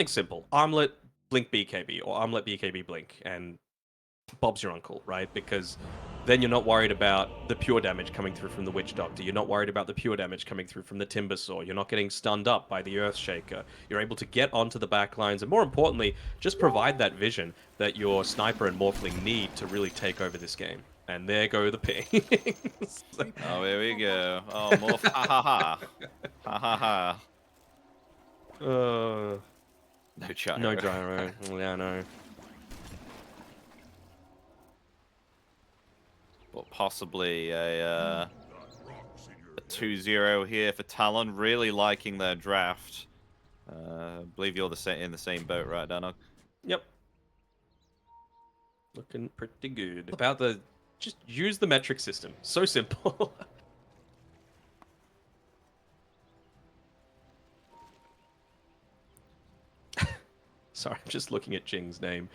It's simple. Armlet, blink BKB, or armlet BKB blink, and Bob's your uncle, right? Because then you're not worried about the pure damage coming through from the Witch Doctor. You're not worried about the pure damage coming through from the Timber Saw. You're not getting stunned up by the Earthshaker. You're able to get onto the back lines, and more importantly, just provide that vision that your Sniper and Morphling need to really take over this game. And there go the pings. Oh, here we go. Oh, Morph. Ha ha ha. Ha ha ha. uh, No gyro. no gyro. Yeah, no. But possibly a 2-0 here for Talon. Really liking their draft. I believe you're in the same boat, right, Danog? Yep. Looking pretty good. About the... Just use the metric system. So simple. Sorry, I'm just looking at Jing's name.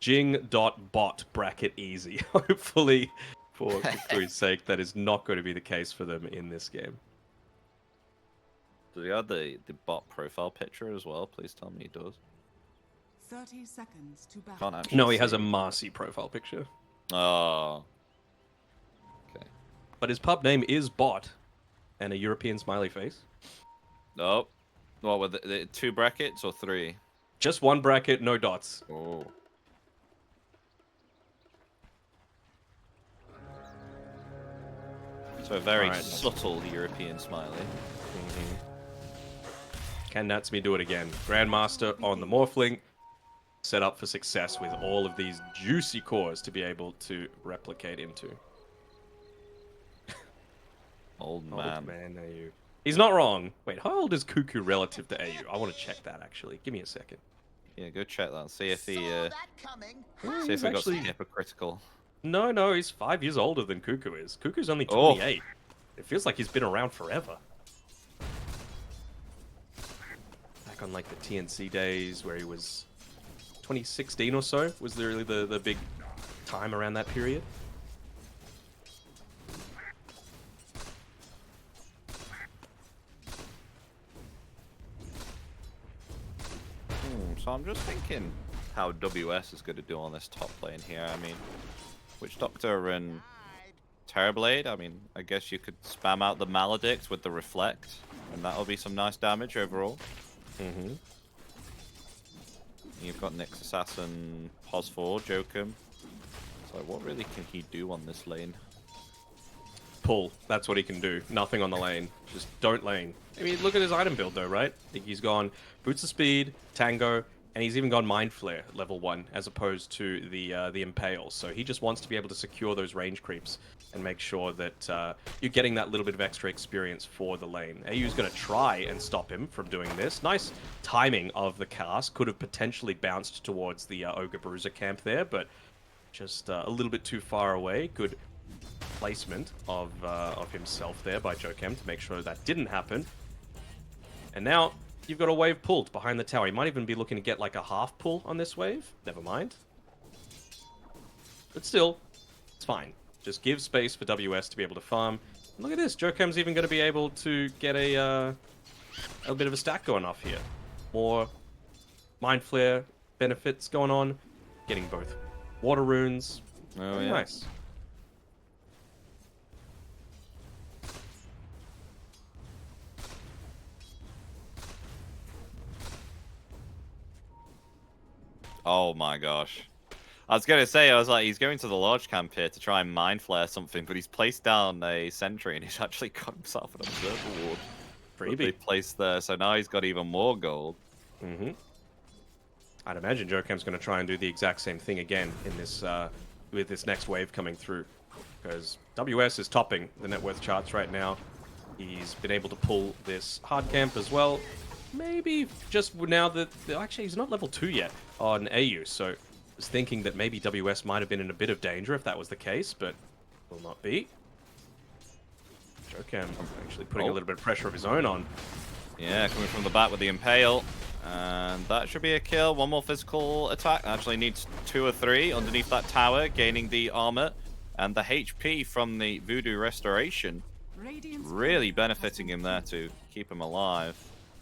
Jing.bot bracket easy. Hopefully, for Kukuys' sake, that is not going to be the case for them in this game. Does he have the bot profile picture as well? Please tell me he does. 30 seconds to battle. Can't actually No, he has a see. Marcy profile picture. Oh. Okay. But his pub name is Bot, and a European smiley face. Nope. What were the 2 brackets or 3? Just one bracket, no dots. Oh. So a very Alright. subtle European smiley. Can Natsumi do it again? Grandmaster on the Morphling, set up for success with all of these juicy cores to be able to replicate into. Old Old man. man AU. He's not wrong. Wait, how old is Kuku relative to AU? I want to check that actually. Give me a second. Yeah, go check that. See if he Ooh, see if he's we got actually... some hypocritical. No, he's 5 years older than Kuku is. Kuku's only Oh. 28. It feels like he's been around forever. Back on like the TNC days where he was 2016 or so was really the big time around that period. So I'm just thinking how WS is going to do on this top lane here. I mean, Witch Doctor and Terrorblade, I mean, I guess you could spam out the Maledict with the Reflect, and that'll be some nice damage overall. Mm-hmm. You've got Nyx Assassin, Pos4, Jokum. So what really can he do on this lane? Pull. That's what he can do. Nothing on the lane. Just don't lane. I mean, look at his item build though, right? I think he's gone Boots of Speed, Tango, and he's even gone Mind Flare level 1 as opposed to the Impale. So he just wants to be able to secure those range creeps and make sure that you're getting that little bit of extra experience for the lane. AU's going to try and stop him from doing this. Nice timing of the cast. Could have potentially bounced towards the Ogre Bruiser camp there, but just a little bit too far away. Good placement of himself there by Jokem to make sure that didn't happen. And now you've got a wave pulled behind the tower. He might even be looking to get like a half pull on this wave. Never mind. But still, it's fine. Just give space for WS to be able to farm. And look at this. Jokem's even going to be able to get a bit of a stack going off here. More Mind Flare benefits going on. Getting both water runes. Oh, Very yeah. nice. Oh my gosh. I was going to say, I was like, he's going to the large camp here to try and Mind Flare something, but he's placed down a sentry and he's actually got himself an observer ward. Freebie. They placed there, so now he's got even more gold. Mm-hmm. I'd imagine Jokem's going to try and do the exact same thing again in this with this next wave coming through, because WS is topping the net worth charts right now. He's been able to pull this hard camp as well. Maybe just now that actually he's not level 2 yet on AU, so I was thinking that maybe WS might have been in a bit of danger if that was the case, but will not be. Jokem actually putting a little bit of pressure of his own on. Yeah, coming from the back with the Impale. And that should be a kill. One more physical attack. Actually needs 2 or 3 underneath that tower, gaining the armor. And the HP from the Voodoo Restoration really benefiting him there to keep him alive.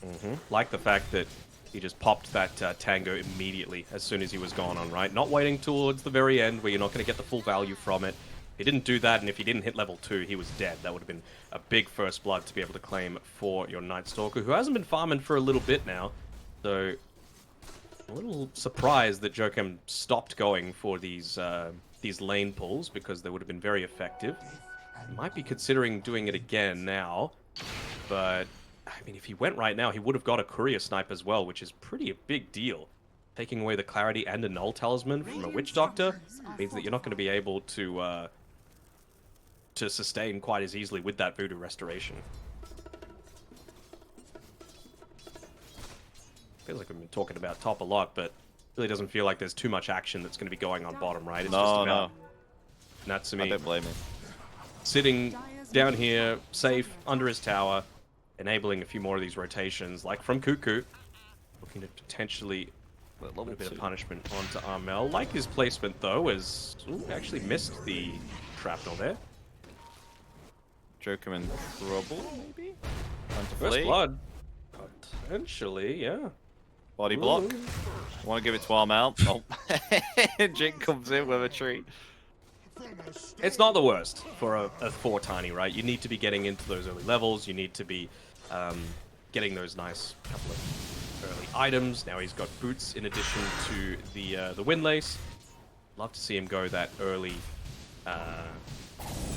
Mm-hmm. Like the fact that He just popped that Tango immediately as soon as he was gone on, right? Not waiting towards the very end where you're not going to get the full value from it. He didn't do that, and if he didn't hit level 2, he was dead. That would have been a big first blood to be able to claim for your Night Stalker, who hasn't been farming for a little bit now. So, a little surprised that Jokem stopped going for these lane pulls, because they would have been very effective. Might be considering doing it again now, but I mean, if he went right now, he would have got a courier snipe as well, which is pretty a big deal. Taking away the clarity and a null talisman from a witch doctor means that you're not going to be able to sustain quite as easily with that voodoo restoration. Feels like we've been talking about top a lot, but really doesn't feel like there's too much action that's going to be going on bottom, right? It's just about Natsumi. I don't blame him. Sitting down here, safe, under his tower, enabling a few more of these rotations, like from Kukuy. Looking to potentially put a bit of punishment onto Armel. Like his placement, though, as... Ooh, actually missed the shrapnel there. Jokem in trouble, maybe? First blood. Potentially, yeah. Body block. Want to give it to Armel. Oh. Jink comes in with a tree. It's not the worst for a 4 tiny, right? You need to be getting into those early levels. You need to be getting those nice couple of early items. Now he's got boots in addition to the windlace. Love to see him go that early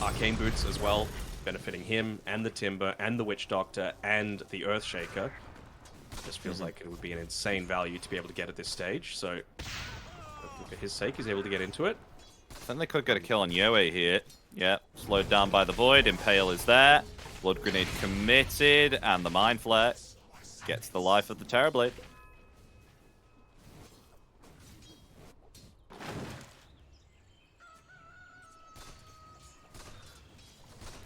arcane boots as well, benefiting him and the Timber and the Witch Doctor and the Earthshaker. Just feels like it would be an insane value to be able to get at this stage. So for his sake, he's able to get into it. Then they could get a kill on Yoe here. Yeah, slowed down by the Void. Impale is there. Blood Grenade committed. And the Mind Flare gets the life of the Terrorblade.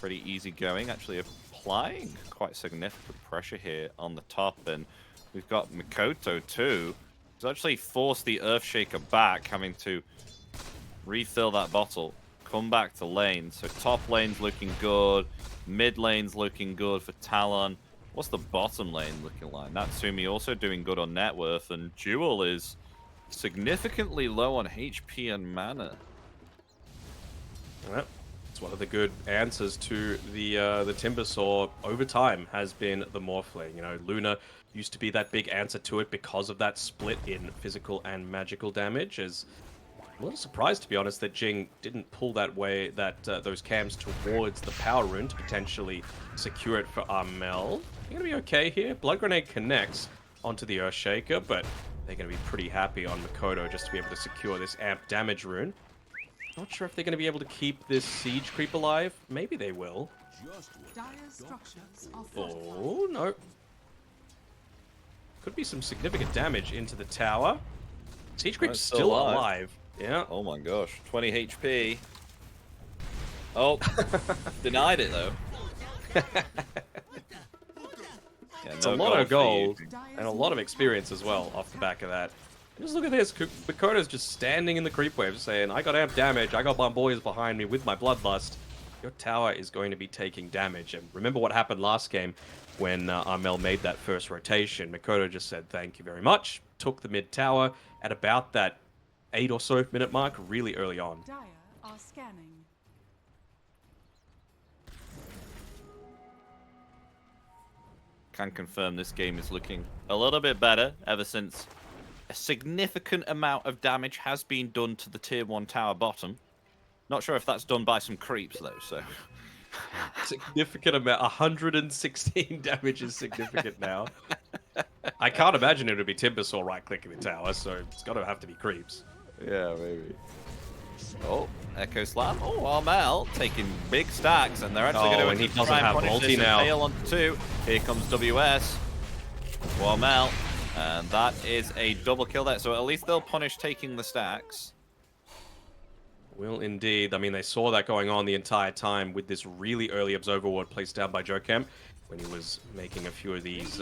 Pretty easy going. Actually applying quite significant pressure here on the top. And we've got Mikoto too. He's actually forced the Earthshaker back, having to refill that bottle, come back to lane. So top lane's looking good, mid lane's looking good for Talon. What's the bottom lane looking like? Natsumi also doing good on net worth, and Jewel is significantly low on HP and mana. Well, it's one of the good answers to the Timbersaw over time has been the Morphling. You know, Luna used to be that big answer to it because of that split in physical and magical damage. As I'm a little surprised, to be honest, that Jing didn't pull those cams towards the power rune to potentially secure it for Armel. They're going to be okay here. Blood Grenade connects onto the Earthshaker, but they're going to be pretty happy on Mikoto just to be able to secure this amp damage rune. Not sure if they're going to be able to keep this siege creep alive. Maybe they will. Oh, no. Could be some significant damage into the tower. Siege creep's still alive. Yeah. Oh my gosh, 20 HP. Oh, denied it though. Yeah, it's a lot of gold and a lot of experience as well off the back of that. And just look at this. Mikoto's just standing in the creep wave saying, I got amp damage, I got my boys behind me with my bloodlust. Your tower is going to be taking damage. And remember what happened last game when Armel made that first rotation. Mikoto just said, thank you very much. Took the mid tower at about that 8 or so minute mark, really early on. Dire are scanning. Can confirm this game is looking a little bit better ever since a significant amount of damage has been done to the tier 1 tower bottom. Not sure if that's done by some creeps though, so... Significant amount. 116 damage is significant now. I can't imagine it would be Timbersaw right-clicking the tower, so it's got to have to be creeps. Yeah, maybe. Oh, Echo Slam. Oh, Armel taking big stacks, and they're actually going to try and punish this Impale on 2. Here comes WS. Armel. And that is a double kill there. So at least they'll punish taking the stacks. Will indeed. I mean, they saw that going on the entire time with this really early Observer Ward placed down by Jokem when he was making a few of these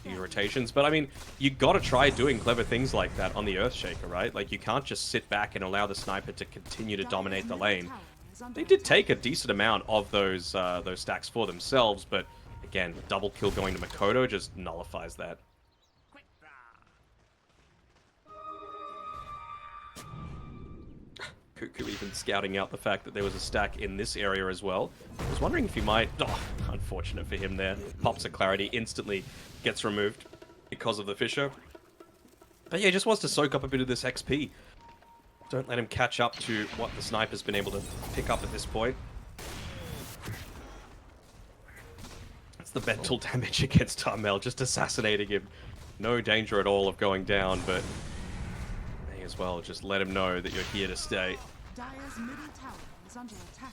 rotations. But I mean, you got to try doing clever things like that on the Earthshaker, right? Like, you can't just sit back and allow the sniper to continue to dominate the lane. They did take a decent amount of those stacks for themselves, but again, double kill going to Mikoto just nullifies that. Kuku even scouting out the fact that there was a stack in this area as well. I was wondering if he might... Oh, unfortunate for him there. Pops a Clarity, instantly gets removed because of the Fissure. But yeah, he just wants to soak up a bit of this XP. Don't let him catch up to what the sniper's been able to pick up at this point. It's the mental damage against Tarmel, just assassinating him. No danger at all of going down, but may as well just let him know that you're here to stay. Dire's middle tower is under attack.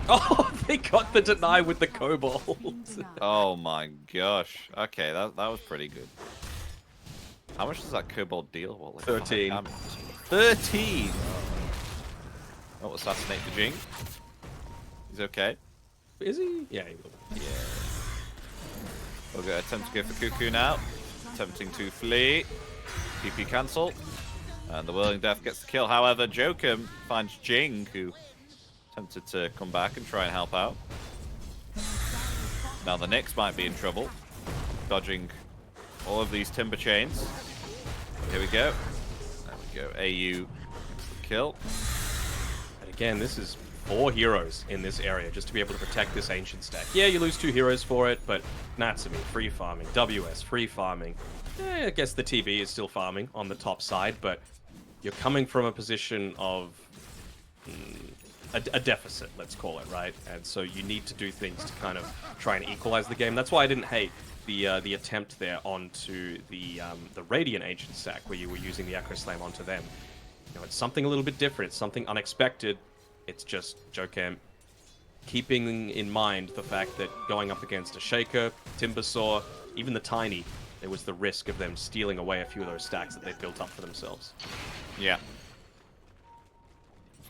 Oh, they got the deny with the Cobalt. Oh my gosh. Okay, that was pretty good. How much does that Cobalt deal? What, like 13. 13! Oh, assassinate the Jing. He's okay. Is he? Yeah, he will. Yeah. We'll go attempt to go for Kuku now. Attempting to flee. TP cancel. And the Whirling Death gets the kill. However, Jokum finds Jing, who attempted to come back and try and help out. Now the Nyx might be in trouble. Dodging all of these timber chains. Here we go. There we go. AU gets the kill. And again, this is 4 heroes in this area just to be able to protect this ancient stack. Yeah, you lose 2 heroes for it, but Natsumi, free farming. WS, free farming. I guess the TB is still farming on the top side, but you're coming from a position of a deficit, let's call it, right? And so you need to do things to kind of try and equalize the game. That's why I didn't hate the attempt there onto the Radiant Ancient stack, where you were using the Echo Slam onto them. You know, it's something a little bit different. It's something unexpected. It's just Jokem keeping in mind the fact that going up against a Shaker, Timbersaw, even the Tiny, there was the risk of them stealing away a few of those stacks that they've built up for themselves. Yeah.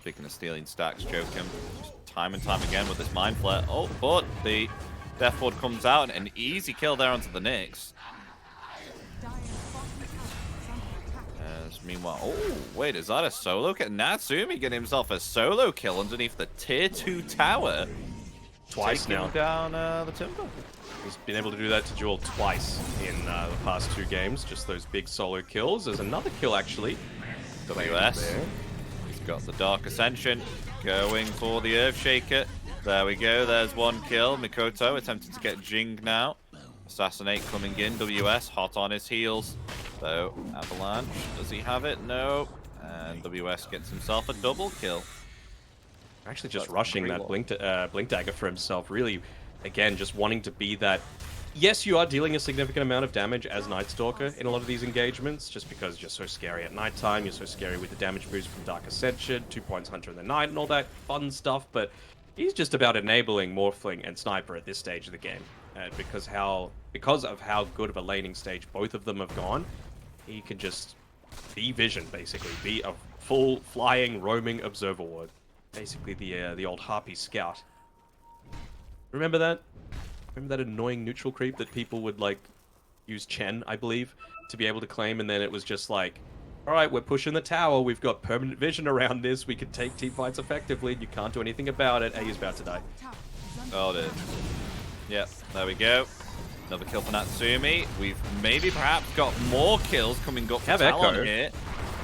Speaking of stealing stacks, Jokum, just time and time again with this Mind Flare. Oh, but the Death Ward comes out, and an easy kill there onto the Nyx. As meanwhile, oh, wait, is that a solo kill? Natsumi getting himself a solo kill underneath the tier 2 tower. Twice Taking now. Down the timber. He's been able to do that to Jewel twice in the past 2 games. Just those big solo kills. There's another kill, actually. WS. He's got the Dark Ascension. Going for the Earthshaker. There we go. There's 1 kill. Mikoto attempting to get Jing now. Assassinate coming in. WS hot on his heels. So, Avalanche. Does he have it? No. And WS gets himself a double kill. Actually just rushing that Blink Dagger for himself. Really, again, just wanting to be that... Yes, you are dealing a significant amount of damage as Night Stalker in a lot of these engagements, just because you're so scary at nighttime, you're so scary with the damage boost from Dark Ascension, 2 points Hunter in the Night, and all that fun stuff, but he's just about enabling Morphling and Sniper at this stage of the game. Because of how good of a laning stage both of them have gone, he can just be Vision, basically. Be a full flying, roaming Observer Ward. Basically the old Harpy Scout. Remember that? Remember that annoying neutral creep that people would, like, use Chen, I believe, to be able to claim, and then it was just like, alright, we're pushing the tower, we've got permanent vision around this, we can take team fights effectively, and you can't do anything about it. He's about to die. Oh, dude. Yep, there we go. Another kill for Natsumi. We've maybe perhaps got more kills coming up for Talon here.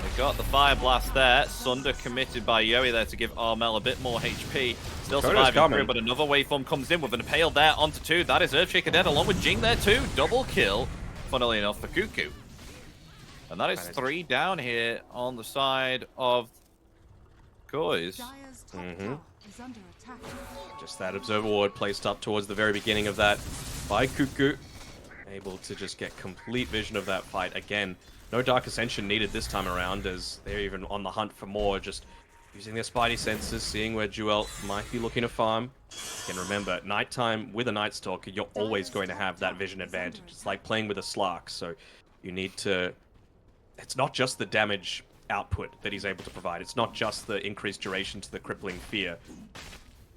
We've got the Fire Blast there. Sunder committed by Yoi there to give Armel a bit more HP. Still surviving through, but another waveform comes in with an Impale there onto 2. That is Earthshaker dead along with Jing there too. Double kill, funnily enough, for Kuku. And that is 3 down here on the side of Kukuys. Just that Observer Ward placed up towards the very beginning of that by Kuku. Able to just get complete vision of that fight again. No Dark Ascension needed this time around, as they're even on the hunt for more, just using their Spidey senses, seeing where Jewel might be looking to farm. And remember, at nighttime with a Night Stalker, you're always going to have that vision advantage. It's like playing with a Slark, so you need to... It's not just the damage output that he's able to provide. It's not just the increased duration to the crippling fear.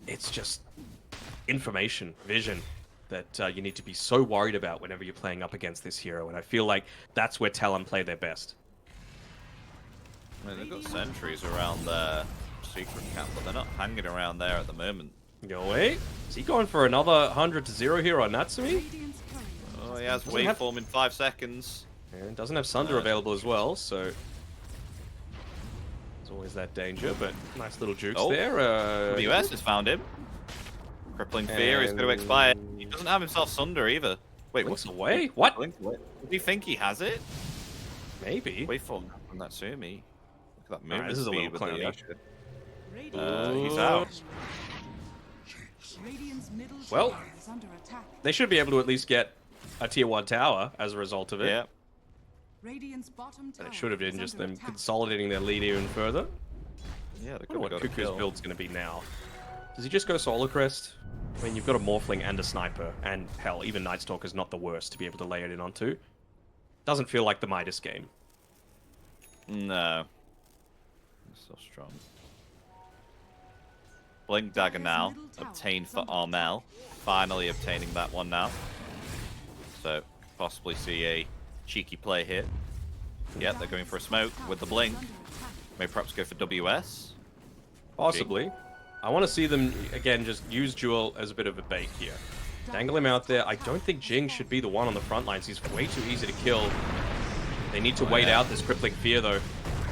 It's just information, vision, that you need to be so worried about whenever you're playing up against this hero. And I feel like that's where Talon play their best. I mean, they've got sentries around their secret camp, but they're not hanging around there at the moment. Go away. Is he going for another 100 to 0 here on Natsumi? Oh, he has waveform in 5 seconds. And doesn't have Sunder available as well, so... There's always that danger, but nice little jukes Oh, there. WS has found him. Crippling Fear is going to expire. He doesn't have himself Sunder either. Wait, Blinks what? away? What? Does he think he has it? Maybe. Wait for him from Natsumi. Look at that movement Alright, this is a little speed with the clowny. Asher. He's out. Radiant's middle Well, tower is under attack. they should be able to at least get a tier 1 tower as a result of it. Yeah. Radiant's bottom tower And it should have been is just under them attack. consolidating their lead even further. Yeah, they I could wonder have what got a Kuku's kill. build's going to be now. Does he just go Solar Crest? I mean, you've got a Morphling and a Sniper, and hell, even Night Stalker's not the worst to be able to lay it in onto. Doesn't feel like the Midas game. No. It's so strong. Blink Dagger now, obtained for Armel. Finally obtaining that one now. So, possibly see a cheeky play here. Yeah, they're going for a smoke with the Blink. Maybe perhaps go for WS. Possibly. I want to see them, again, just use Jewel as a bit of a bait here. Dangle him out there. I don't think Jing should be the one on the front lines. He's way too easy to kill. They need to wait out this Crippling Fear, though.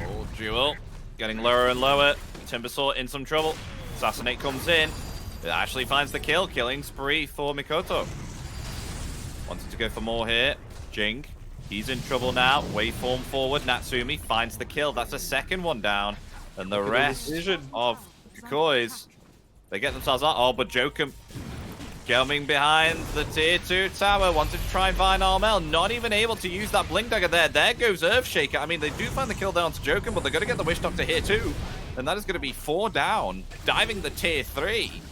Oh, Jewel. Getting lower and lower. Timbersaw in some trouble. Assassinate comes in. It actually finds the kill. Killing spree for Mikoto. Wanted to go for more here. Jing. He's in trouble now. Waveform forward. Natsumi finds the kill. That's a second one down. And the rest of Kukuys, they get themselves out. Oh, but Jokum coming behind the tier 2 tower. Wanted to try and find Armel. Not even able to use that Blink Dagger there. There goes Earthshaker. I mean, they do find the kill down to Jokum, but they're going to get the Wish Doctor here too. And that is going to be 4 down. Diving the tier 3.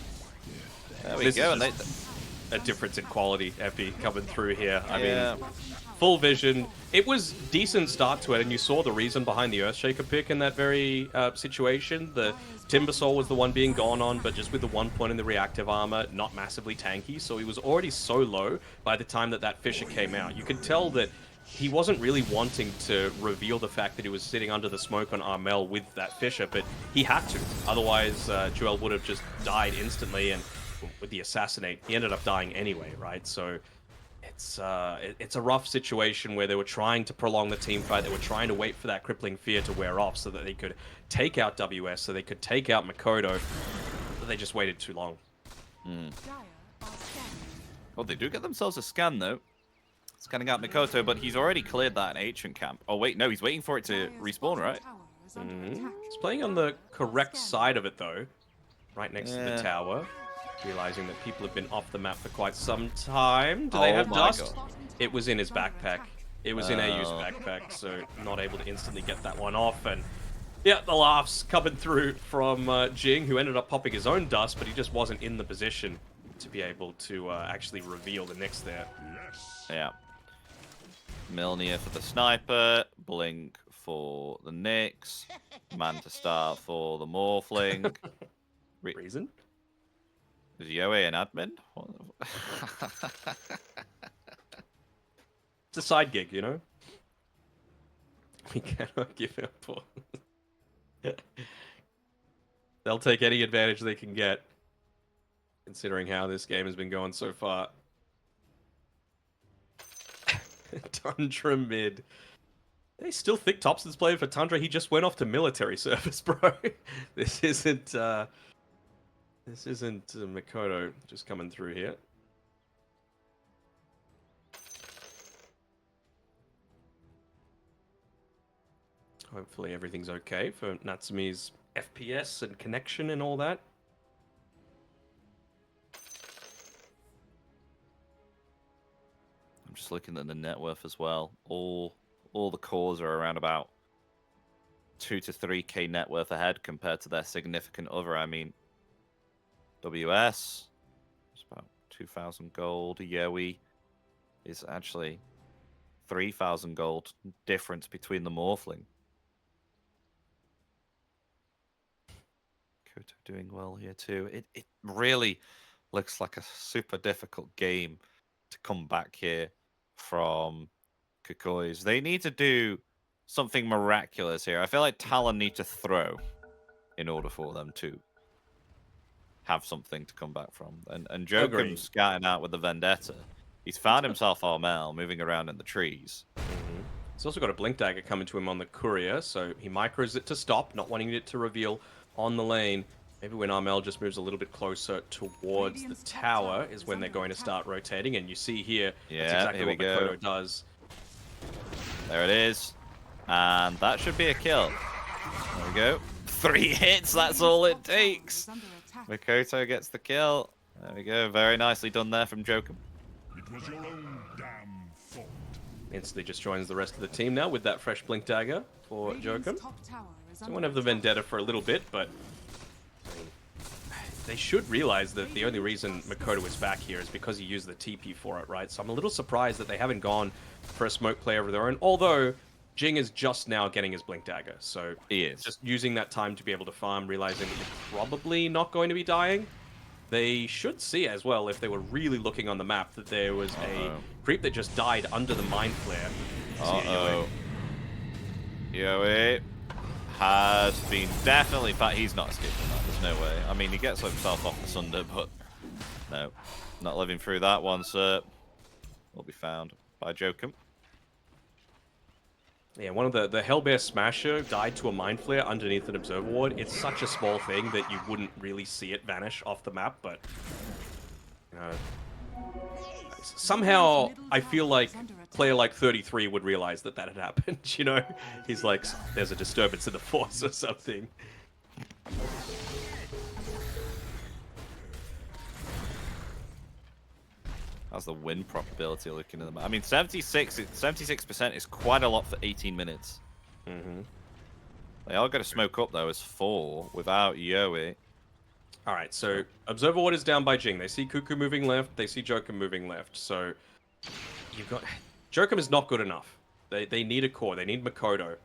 There we This go. is And a difference in quality, Epi, coming through here. I Yeah. mean, full vision. It was decent start to it, and you saw the reason behind the Earthshaker pick in that very situation. The Timbersaw was the one being gone on, but just with the 1 point in the reactive armor, not massively tanky, so he was already so low by the time that that Fisher came out. You could tell that he wasn't really wanting to reveal the fact that he was sitting under the smoke on Armel with that Fisher, but he had to. Otherwise, Joel would have just died instantly, and with the Assassinate, he ended up dying anyway, right? So it's a rough situation where they were trying to prolong the team fight. They were trying to wait for that Crippling Fear to wear off so that they could take out WS, so they could take out Makoto, but they just waited too long. Dire are scanning. well, they do get themselves a scan though. Scanning out Mikoto, but he's already cleared that ancient camp. Oh wait, no, he's waiting for it to Dire's respawn, bottom right? tower is under attack. He's playing on the correct side of it, though. Right next to the Yeah. tower. Realizing that people have been off the map for quite some time. Do they Oh have my dust? God. It was in his backpack. It was in AU's Oh. backpack, so not able to instantly get that one off. And yeah, the laughs coming through from Jing, who ended up popping his own dust, but he just wasn't in the position to be able to actually reveal the Nyx there. Yeah. Milnir for the sniper, Blink for the Nyx, Man to start for the Morphling. Reason? Is Yoe an admin? It's a side gig, you know? We cannot give up on. They'll take any advantage they can get, considering how this game has been going so far. Tundra mid. They still think Thompson's playing for Tundra. He just went off to military service, bro. This isn't Makoto just coming through here. Hopefully everything's okay for Natsumi's FPS and connection and all that. I'm just looking at the net worth as well. All the cores are around about 2 to 3k net worth ahead compared to their significant other. I mean, WS is about 2,000 gold. Yowie is actually 3,000 gold difference between the Morphling. Koto doing well here too. It really looks like a super difficult game to come back here from Kukuys. They need to do something miraculous here. I feel like Talon need to throw in order for them to have something to come back from. And Jokum's scouting out with the Vendetta. He's found himself Armel moving around in the trees. He's also got a Blink Dagger coming to him on the Courier, so he micros it to stop, not wanting it to reveal on the lane. Maybe when Armel just moves a little bit closer towards the tower is when they're going to start rotating, and you see here, that's exactly what Makoto does. There it is. And that should be a kill. There we go. 3 hits, that's all it takes. Makoto gets the kill. There we go. Very nicely done there from Jokum. It was your own damn fault. Instantly just joins the rest of the team now with that fresh Blink Dagger for Jokum. So won't have the Vendetta for a little bit, but they should realize that the only reason Makoto is back here is because he used the TP for it, right? So I'm a little surprised that they haven't gone for a smoke play over their own, although Jing is just now getting his Blink Dagger, so he is just using that time to be able to farm, realizing that you're probably not going to be dying. They should see as well, if they were really looking on the map, that there was a creep that just died under the Mind Flare. Yoe has been definitely... In fact, he's not escaping that. There's no way. I mean, he gets himself off the Sunder, but no. Not living through that one, sir. Will be found by Jokum. Yeah, one of the Hellbear Smasher died to a Mind Flare underneath an Observer Ward. It's such a small thing that you wouldn't really see it vanish off the map, but you know, somehow I feel like player like 33 would realize that that had happened, you know? He's like, there's a disturbance in the Force or something. How's the win probability looking at them? I mean, 76% is quite a lot for 18 minutes. They are going to smoke up, though, as 4 without Yoe. Alright, so Observer Ward is down by Jing. They see Kuku moving left, they see Jokum moving left. So you've got... Jokum is not good enough. They need a core, they need Makoto.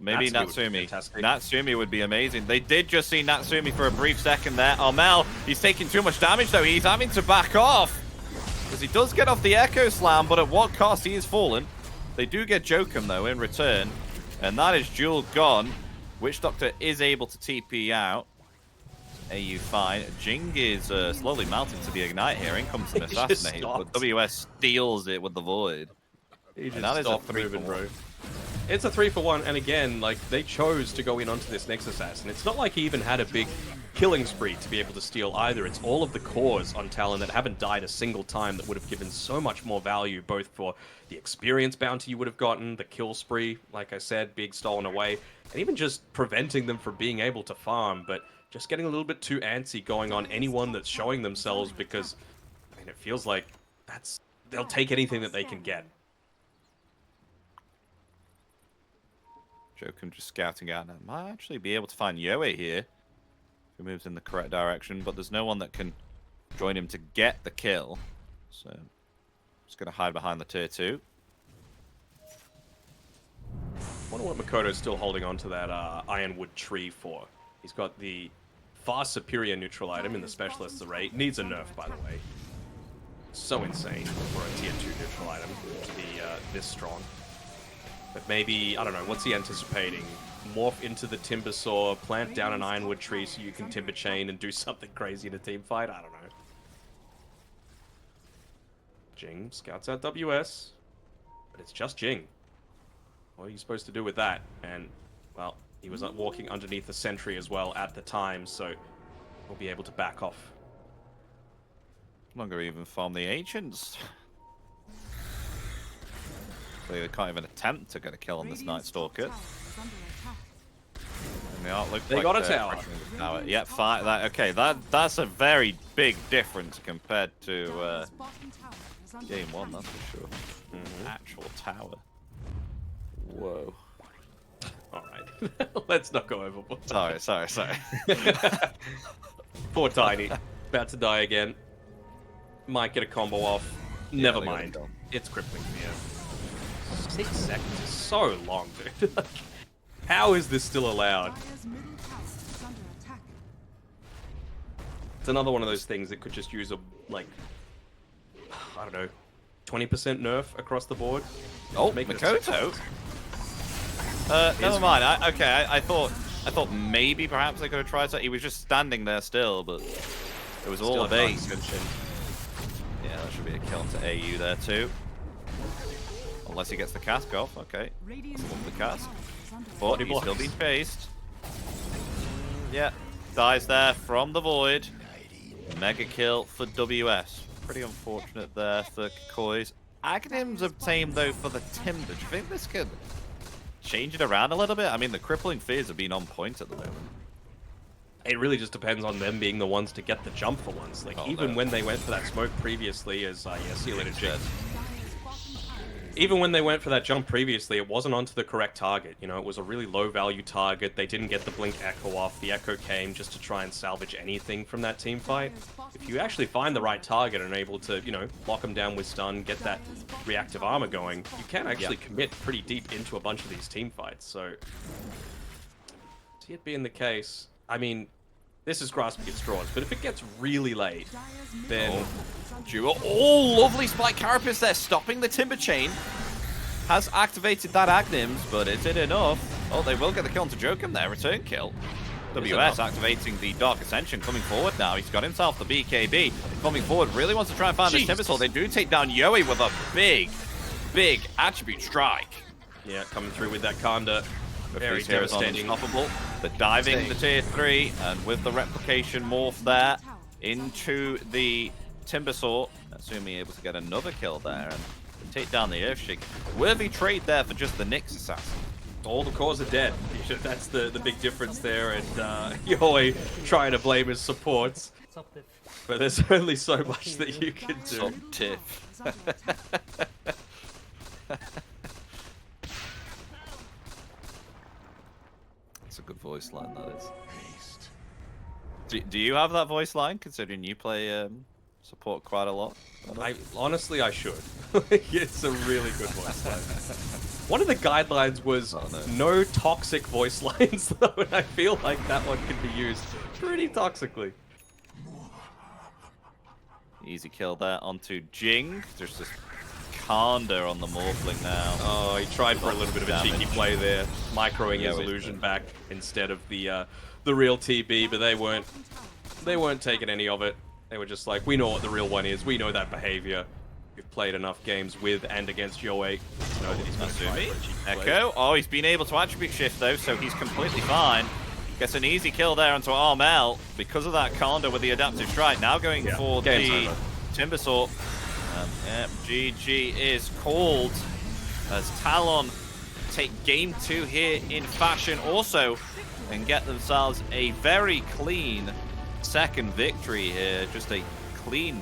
Maybe Natsumi. Natsumi would be amazing. They did just see Natsumi for a brief second there. Armel, he's taking too much damage, though. He's having to back off. Because he does get off the Echo Slam, but at what cost? He is fallen. They do get Jokum, though, in return. And that is Jewel gone. Witch Doctor is able to TP out. AU fine. Jing is slowly melting to the Ignite here. In comes an Assassinate, but WS steals it with the Void. He just stopped moving, bro. It's a 3-for-1, and again, like, they chose to go in onto this Nexus Assassin. It's not like he even had a big killing spree to be able to steal either. It's all of the cores on Talon that haven't died a single time that would have given so much more value, both for the experience bounty you would have gotten, the kill spree, like I said, big stolen away, and even just preventing them from being able to farm, but just getting a little bit too antsy going on anyone that's showing themselves, because, I mean, it feels like they'll take anything that they can get. Jokum just scouting out now. Might actually be able to find Yoe here. If he moves in the correct direction, but there's no one that can join him to get the kill. So, just going to hide behind the tier 2. I wonder what Makoto's still holding on to that Ironwood tree for. He's got the far superior neutral item in the Specialist's Array. Needs a nerf, by the way. So insane for a tier 2 neutral item to be this strong. But maybe, I don't know, what's he anticipating? Morph into the Timber Saw, plant down an Ironwood tree so you can Timber Chain and do something crazy in a team fight? I don't know. Jing scouts out WS, but it's just Jing. What are you supposed to do with that? And, well, he was walking underneath the sentry as well at the time, so we'll be able to back off. No longer even farm the Ancients. They can't even attempt to get a kill on this Night Stalker. They got a tower. Yeah, okay, that's a very big difference compared to game 1, that's for sure. Actual tower. Whoa. Alright, let's not go overboard. Sorry. Poor Tiny. About to die again. Might get a combo off. Never mind. It's Crippling Fear. 6 seconds is so long, dude. How is this still allowed? It's another one of those things that could just use a, like, I don't know, 20% nerf across the board. Oh, Makoto? Never mind. I thought maybe perhaps they could have tried that. He was just standing there still, but it was all a bait. Yeah, that should be a kill to AU there too. unless he gets the cask off. Okay, Radiant's the cask. is under But Body he's still blocks. being chased. Yeah, dies there from the void. Mega kill for WS. Pretty unfortunate there for Kukuys. Agnim's obtained though for the Timber. Do you think this could change it around a little bit? I mean, the crippling fears have been on point at the moment. It really just depends on them being the ones to get the jump for once. Like, even no. when they went for that smoke previously, as yeah, see you later, Jake. Dire's bottom tower. Even when they went for that jump previously, it wasn't onto the correct target. You know, it was a really low value target. They didn't get the blink echo off. The echo came just to try and salvage anything from that team fight. If you actually find the right target and are able to, you know, lock them down with stun, get that reactive armor going, you can actually commit pretty deep into a bunch of these team fights. So, see it being the case, I mean, this is grasping at straws, but if it gets really late, Dire's middle then tower is under Duo. Oh, lovely spike carapace there, stopping the Timber chain. Has activated that Agnims, but is it enough? Oh, they will get the kill onto Jokum there, return kill. WS enough. activating the Dark Ascension, coming forward now. He's got himself the BKB. Coming forward, really wants to try and find this Jesus. Timber Soul. They do take down Yoey with a big, big attribute strike. yeah, coming through with that Kanda, very These heroes are devastating. unstoppable. The diving the tier 3, and with the replication morph there into the Timber Saw, Natsumi able to get another kill there and take down the Earthshake. Worthy trade there for just the Nyx assassin. All the cores are dead. That's the big difference there, and Yoi trying to blame his supports. But there's only so much that you can do. Dire's middle tip. tower is under attack. It's a good voice line, that is. Do you have that voice line, considering you play support quite a lot? Honestly, I should. It's a really good voice line. One of the guidelines was no toxic voice lines, though, and I feel like that one can be used pretty toxically. Easy kill there onto Jing. There's this Kanda on the Morphling now. Oh, he tried for a little bit of a cheeky Damage. play there, microing Yeah, his with illusion the- back instead of the real TB, but they weren't taking any of it. They were just like, we know what the real one is. We know that behavior. We've played enough games with and against Yoei to know that he's going to try for a cheeky play. Echo. Oh, he's been able to attribute shift though, so he's completely fine. Gets an easy kill there onto Armel because of that Kanda with the adaptive strike. Now going Yeah, for game's the over. Timber Saw. GG is called as Talon take game 2 here in fashion also and get themselves a very clean second victory here. Just a clean